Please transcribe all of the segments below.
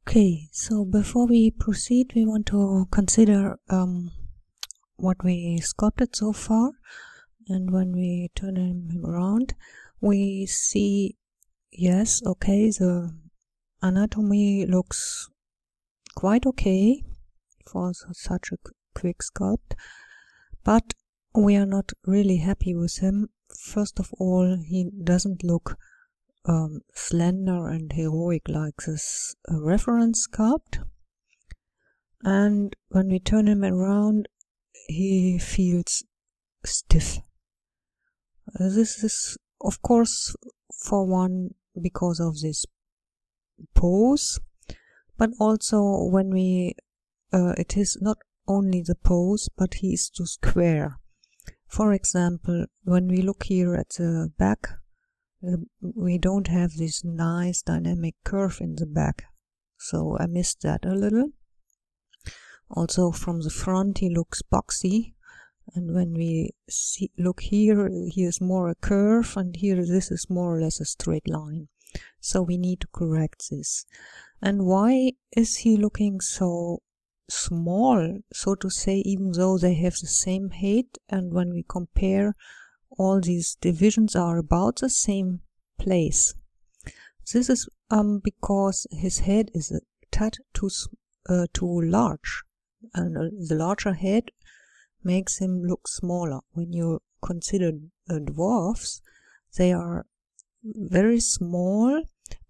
Okay, so before we proceed, we want to consider what we sculpted so far. And when we turn him around, we see, yes, okay, the anatomy looks quite okay for such a quick sculpt, but we are not really happy with him. First of all, he doesn't look slender and heroic like this reference sculpt, and when we turn him around he feels stiff. This is of course for one because of this pose, but also when we it is not only the pose, but he is too square. For example, when we look here at the back, we don't have this nice dynamic curve in the back, so I missed that a little. Also from the front he looks boxy, and when we look here, here's more a curve, and here this is more or less a straight line, so we need to correct this. And why is he looking so small, so to say, even though they have the same height, and when we compare all these divisions are about the same place? This is because his head is a tad too large, and the larger head makes him look smaller. When you consider dwarfs, they are very small,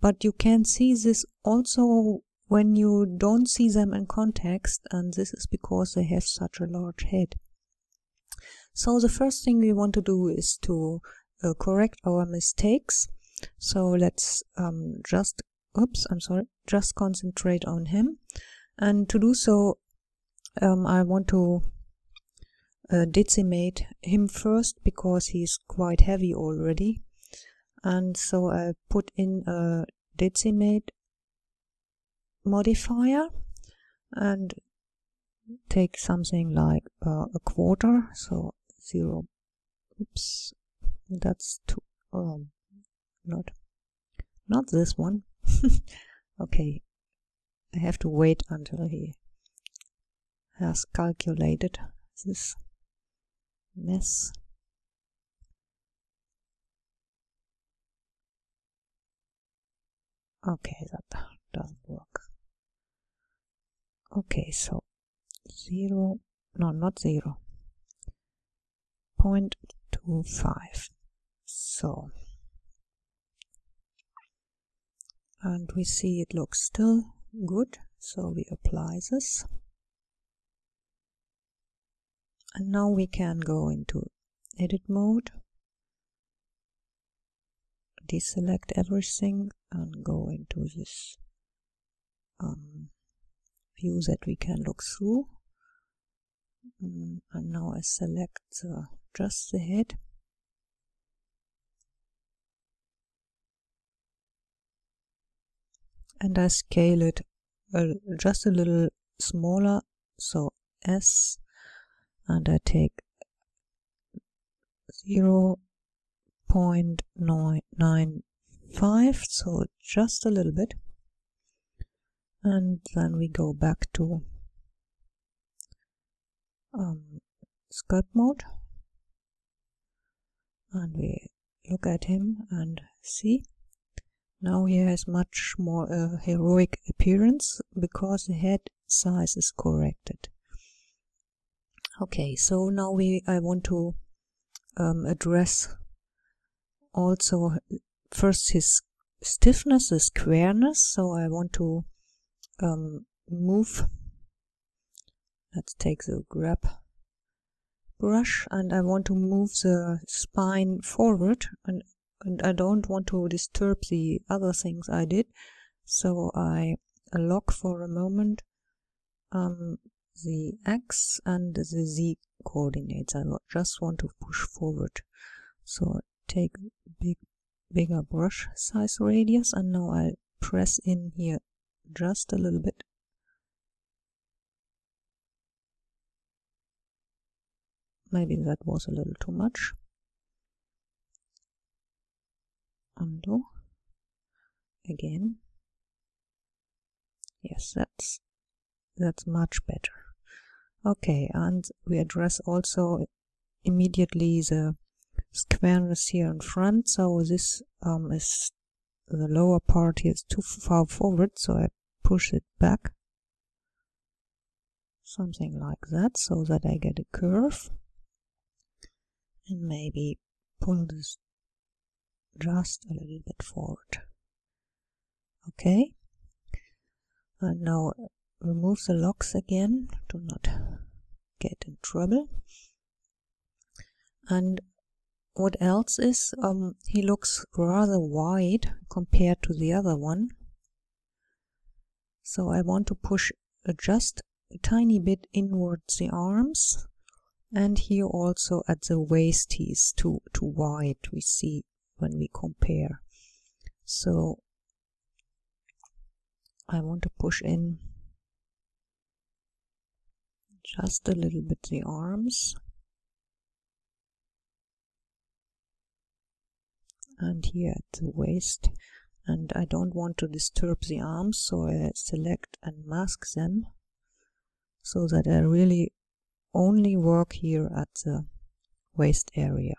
but you can see this also when you don't see them in context, and this is because they have such a large head. So the first thing we want to do is to correct our mistakes. So let's just concentrate on him, and to do so I want to decimate him first because he's quite heavy already, and so I put in a decimate modifier and take something like a quarter, so 0, oops, that's too, not this one. Okay, I have to wait until he has calculated this mess. Okay, that doesn't work. Okay, so 0, no, not 0, 0.25. So, and we see it looks still good, so we apply this, and now we can go into edit mode, deselect everything, and go into this view that we can look through. And now I select just the head, and I scale it just a little smaller, so S, and I take 0.995, so just a little bit, and then we go back to sculpt mode, and we look at him and see now he has much more heroic appearance because the head size is corrected. Okay, so now I want to address also first his stiffness, the squareness, so I want to move. Let's take the grab brush, and I want to move the spine forward, and I don't want to disturb the other things I did, so I lock for a moment the X and the Z coordinates. I just want to push forward, so take bigger brush size radius, and now I press in here just a little bit. Maybe that was a little too much. Undo again, Yes, that's much better. Okay, and we address also immediately the squareness here in front. So this is the lower part here is too far forward, so I push it back, something like that, so that I get a curve, and maybe pull this just a little bit forward. Okay, and now remove the locks again to not get in trouble. And what else is, he looks rather wide compared to the other one, so I want to push just a tiny bit inwards the arms, and here also at the waist he's too wide, we see when we compare. So I want to push in just a little bit the arms, and here at the waist, and I don't want to disturb the arms, so I select and mask them so that I really only work here at the waist area.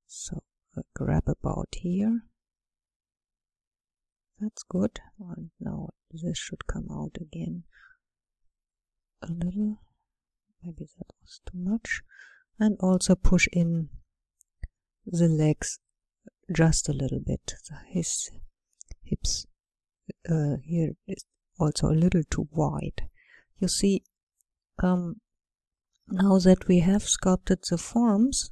So I grab about here, that's good, and now this should come out again a little, maybe that was too much, and also push in the legs just a little bit. His hips here is also a little too wide. You see, now that we have sculpted the forms,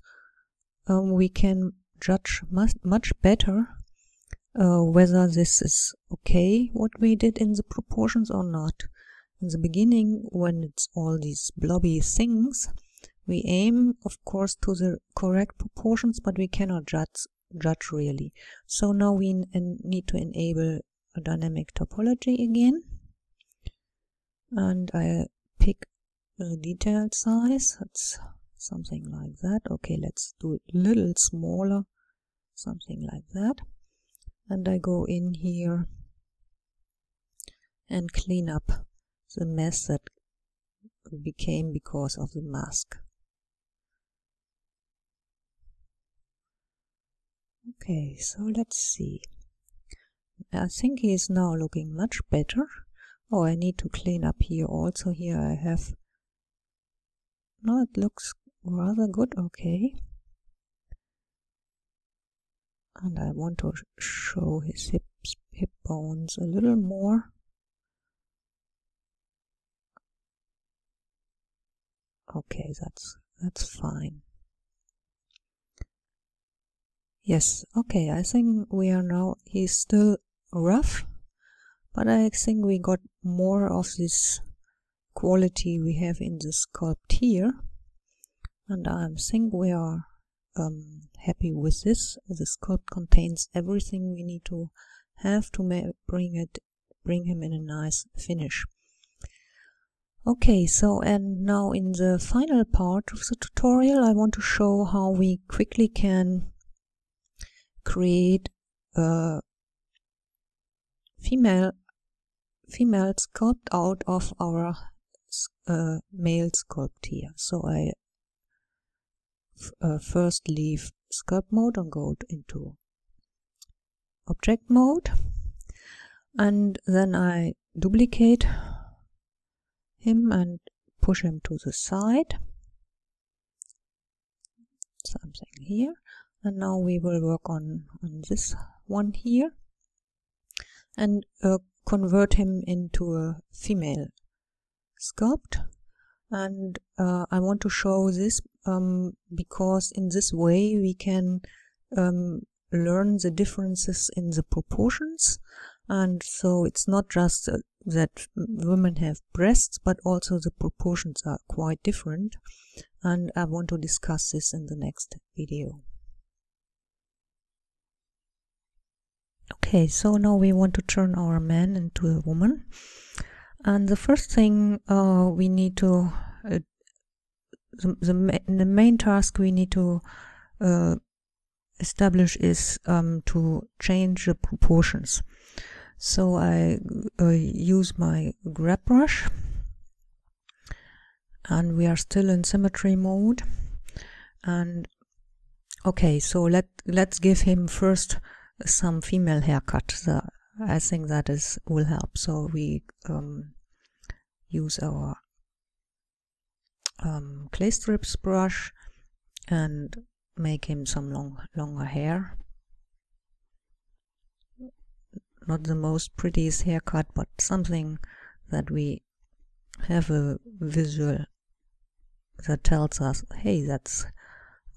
we can judge much better whether this is okay what we did in the proportions or not. In the beginning, when it's all these blobby things, we aim of course to the correct proportions, but we cannot judge really. So now we need to enable a dynamic topology again, and I pick the detailed size. That's something like that. Okay, let's do it a little smaller, something like that, and I go in here and clean up the mess that became because of the mask. Okay, so let's see. I think he is now looking much better. Oh, I need to clean up here also. Here I have, no, it looks rather good. Okay, and I want to show his hip bones a little more. Okay, that's fine. Yes, okay, I think we are now, he's still rough, but I think we got more of this quality we have in the sculpt here, and I think we are happy with this. The sculpt contains everything we need to have to bring him in a nice finish. Okay, so and now in the final part of the tutorial I want to show how we quickly can create a female sculpt out of our male sculpt here. So I first leave sculpt mode and go into object mode, and then I duplicate him and push him to the side, something here, and now we will work on this one here and convert him into a female sculpt. And I want to show this because in this way we can learn the differences in the proportions, and so it's not just that women have breasts, but also the proportions are quite different, and I want to discuss this in the next video. Okay, so now we want to turn our man into a woman, and the first thing we need to the main task we need to establish is to change the proportions. So I use my grab brush, and we are still in symmetry mode. And okay, so let's give him first some female haircut. So I think that will help. So we use our clay strips brush and make him some longer hair. Not the most prettiest haircut, but something that we have a visual that tells us, hey, that's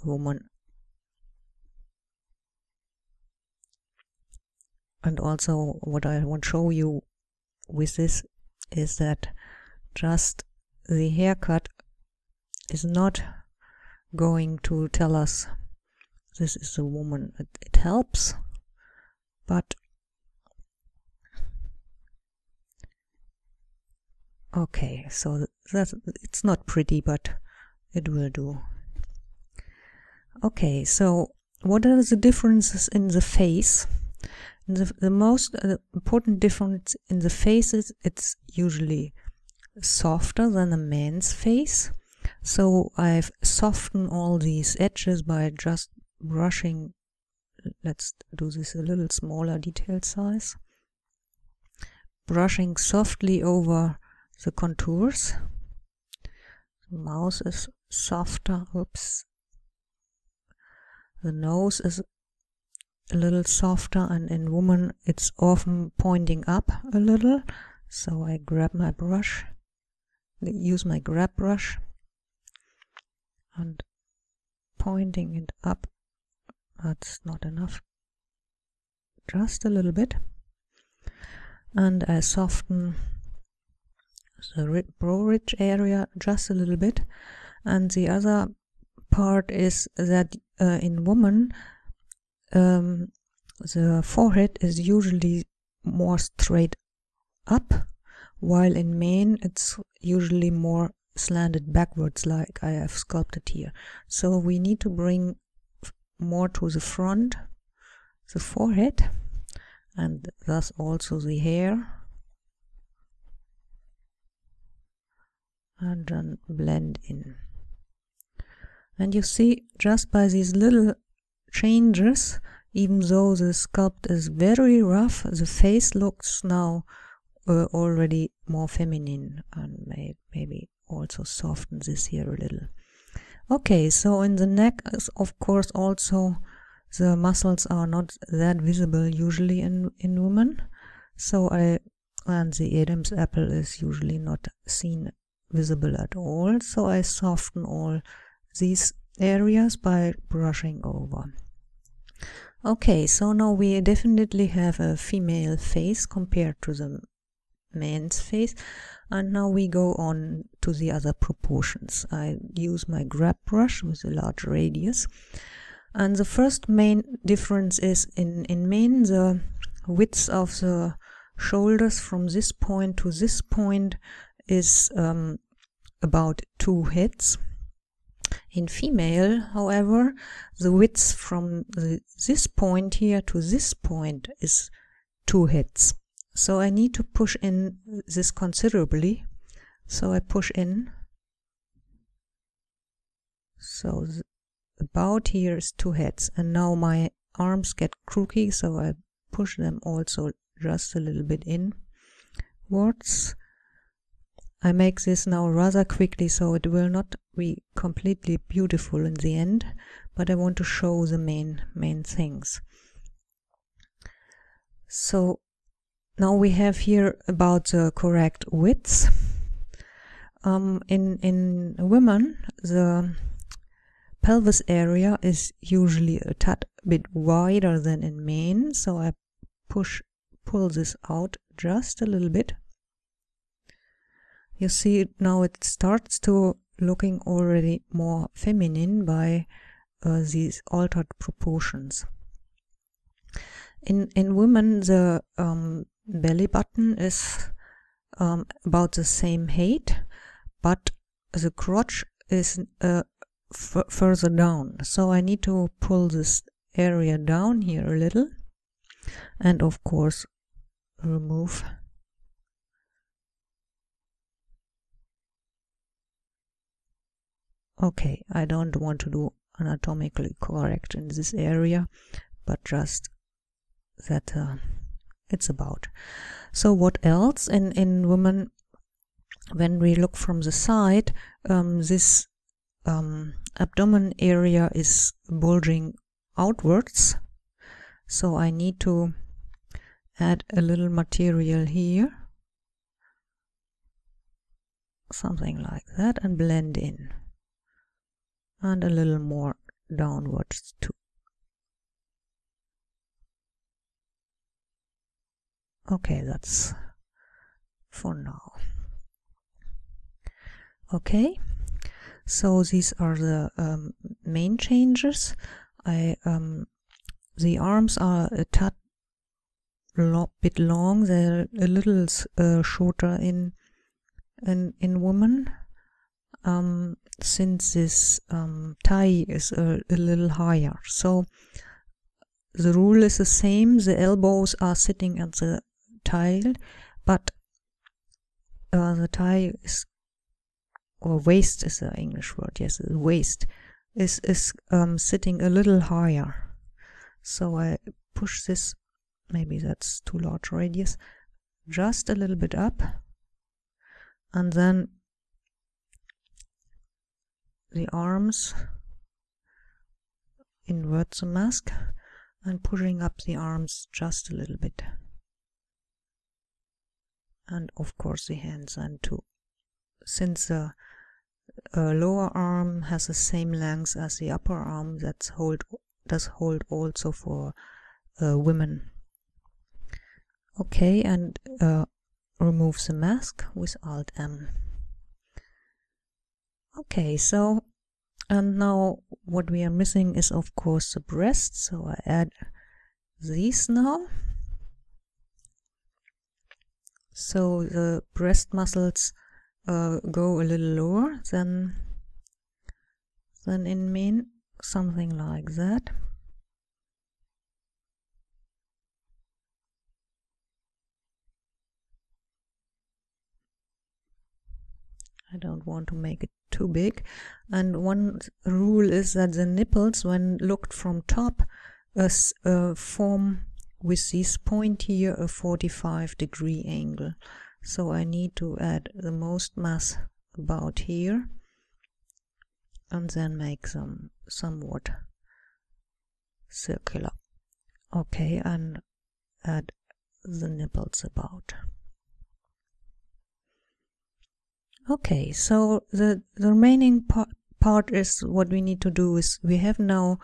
a woman. And also what I want to show you with this is that just the haircut is not going to tell us this is a woman. It helps, but okay, so it's not pretty, but it will do. Okay, so what are the differences in the face? The most important difference in the face is it's usually softer than a man's face. So I've softened all these edges by just brushing. Let's do this a little smaller detail size. Brushing softly over the contours. The mouth is softer. Oops. The nose is a little softer, and in woman it's often pointing up a little. So I grab my brush, use my grab brush and pointing it up. That's not enough. Just a little bit. And I soften the brow ridge area just a little bit. And the other part is that in woman the forehead is usually more straight up, while in men it's usually more slanted backwards, like I have sculpted here. So we need to bring more to the front the forehead, and thus also the hair, and then blend in. And you see, just by these little changes, even though the sculpt is very rough, the face looks now already more feminine, and maybe also soften this here a little. Okay, so in the neck, of course, also the muscles are not that visible usually in women. So and the Adam's apple is usually not seen visible at all. So I soften all these areas by brushing over. Okay, so now we definitely have a female face compared to the man's face, and now we go on to the other proportions. I use my grab brush with a large radius, and the first main difference is in men the width of the shoulders from this point to this point is about 2 heads. In female, however, the width from this point here to this point is 2 heads. So I need to push in this considerably. So I push in. So about here is 2 heads. And now my arms get crooked, so I push them also just a little bit inwards. I make this now rather quickly, so it will not be completely beautiful in the end, but I want to show the main things. So now we have here about the correct width. In women, the pelvis area is usually a tad bit wider than in men, so I pull this out just a little bit. You see now it starts to looking already more feminine by these altered proportions. In women, the belly button is about the same height, but the crotch is further down. So I need to pull this area down here a little, and of course remove. Okay, I don't want to do anatomically correct in this area, but just that it's about. So what else? In women, when we look from the side, this abdomen area is bulging outwards, so I need to add a little material here, something like that, and blend in, and a little more downwards too. Okay, that's for now. Okay, so these are the main changes. The arms are a tad bit long. They're a little shorter in women, since this thigh is a little higher. So the rule is the same. The elbows are sitting at the thigh, but the thigh is, or waist is the English word, yes, the waist is sitting a little higher. So I push this, maybe that's too large radius, just a little bit up, and then the arms, invert the mask, and pushing up the arms just a little bit, and of course the hands then too, since the lower arm has the same length as the upper arm. Does hold also for women. Okay, and remove the mask with Alt M. Okay, so, and now what we are missing is of course the breast, so I add these now. So the breast muscles go a little lower than in men, something like that. I don't want to make it too big. And one rule is that the nipples, when looked from top, form with this point here a 45-degree angle. So I need to add the most mass about here, and then make them somewhat circular. Okay, and add the nipples about. Okay, so the remaining part is what we need to do is we have now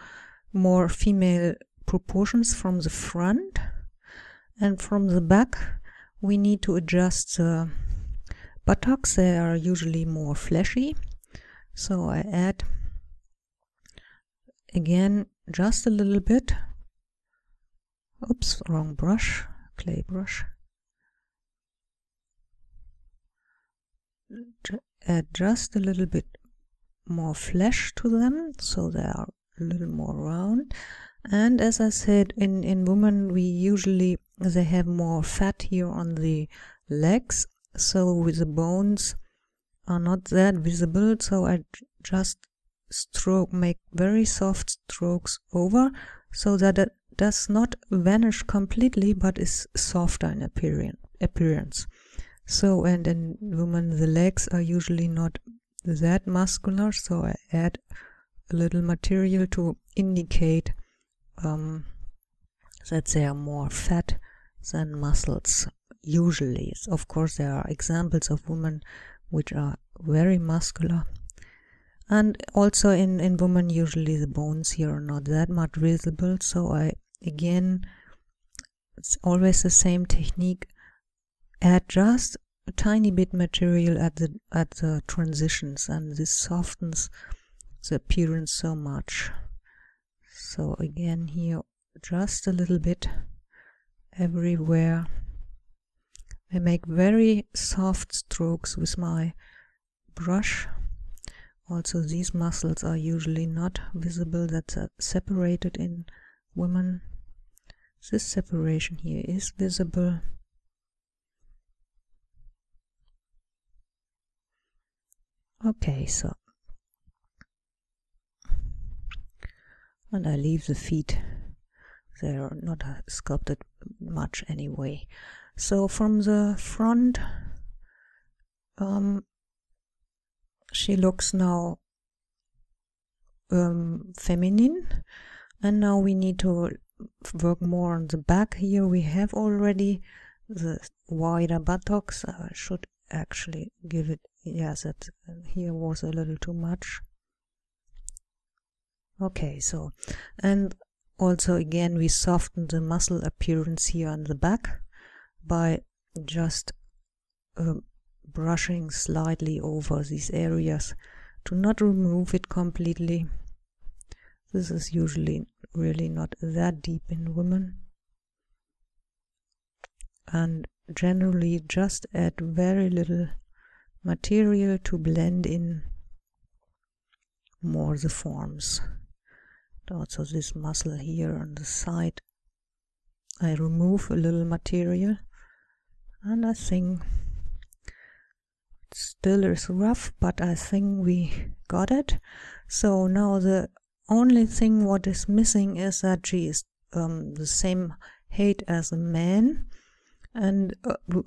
more female proportions from the front, and from the back we need to adjust the buttocks. They are usually more fleshy, so I add again just a little bit. Oops, wrong brush, clay brush. Add just a little bit more flesh to them, so they are a little more round. And as I said, in women they have more fat here on the legs, so with the bones are not that visible, so I just make very soft strokes over, so that it does not vanish completely but is softer in appearance. So, and in women the legs are usually not that muscular, so I add a little material to indicate that they are more fat than muscles usually. Of course there are examples of women which are very muscular, and also in women usually the bones here are not that much visible, so I again, it's always the same technique, add just a tiny bit material at the transitions, and this softens the appearance so much. So again here just a little bit everywhere. I make very soft strokes with my brush. Also these muscles are usually not visible, that's separated in women. This separation here is visible. Okay, so and I leave the feet, they're not sculpted much anyway. So from the front, she looks now feminine, and now we need to work more on the back. Here we have already the wider buttocks. I should actually give it, yes, that here was a little too much. Okay, so, and also again we soften the muscle appearance here on the back by just brushing slightly over these areas to not remove it completely. This is usually really not that deep in women, and generally just add very little material to blend in more the forms. Also this muscle here on the side, I remove a little material, and I think it still is rough, but I think we got it. So now the only thing what is missing is that she is the same height as a man, and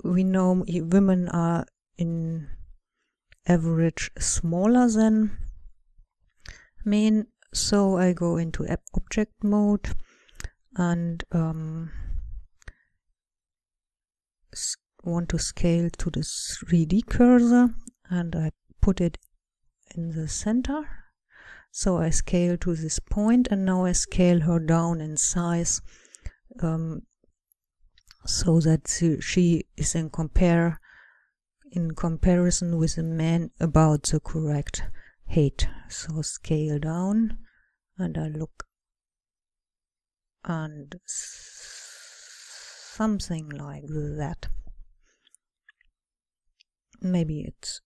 we know women are in average smaller than men. So I go into object mode and want to scale to the 3D cursor, and I put it in the center. So I scale to this point, and now I scale her down in size so that she is in comparison with a man about the correct height. So scale down, and I look, and something like that. Maybe it's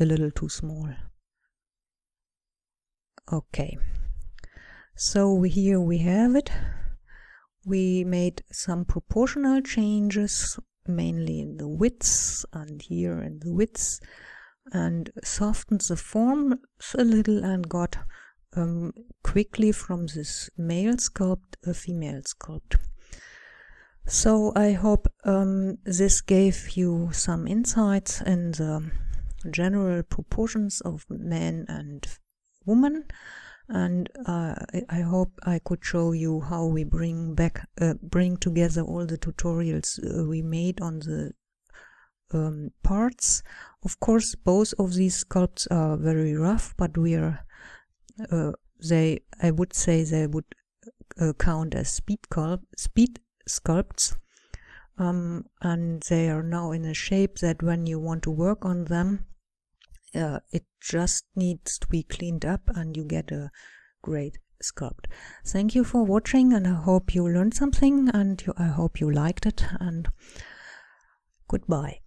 a little too small. Okay, so here we have it. We made some proportional changes, mainly in the widths and here in the widths, and softened the forms a little, and got quickly from this male sculpt a female sculpt. So I hope this gave you some insights in the general proportions of men and woman, and I hope I could show you how we bring together all the tutorials we made on the parts. Of course, both of these sculpts are very rough, but we are I would say they would count as speed sculpts, and they are now in a shape that when you want to work on them, it just needs to be cleaned up and you get a great sculpt. Thank you for watching, and I hope you learned something, and I hope you liked it, and goodbye.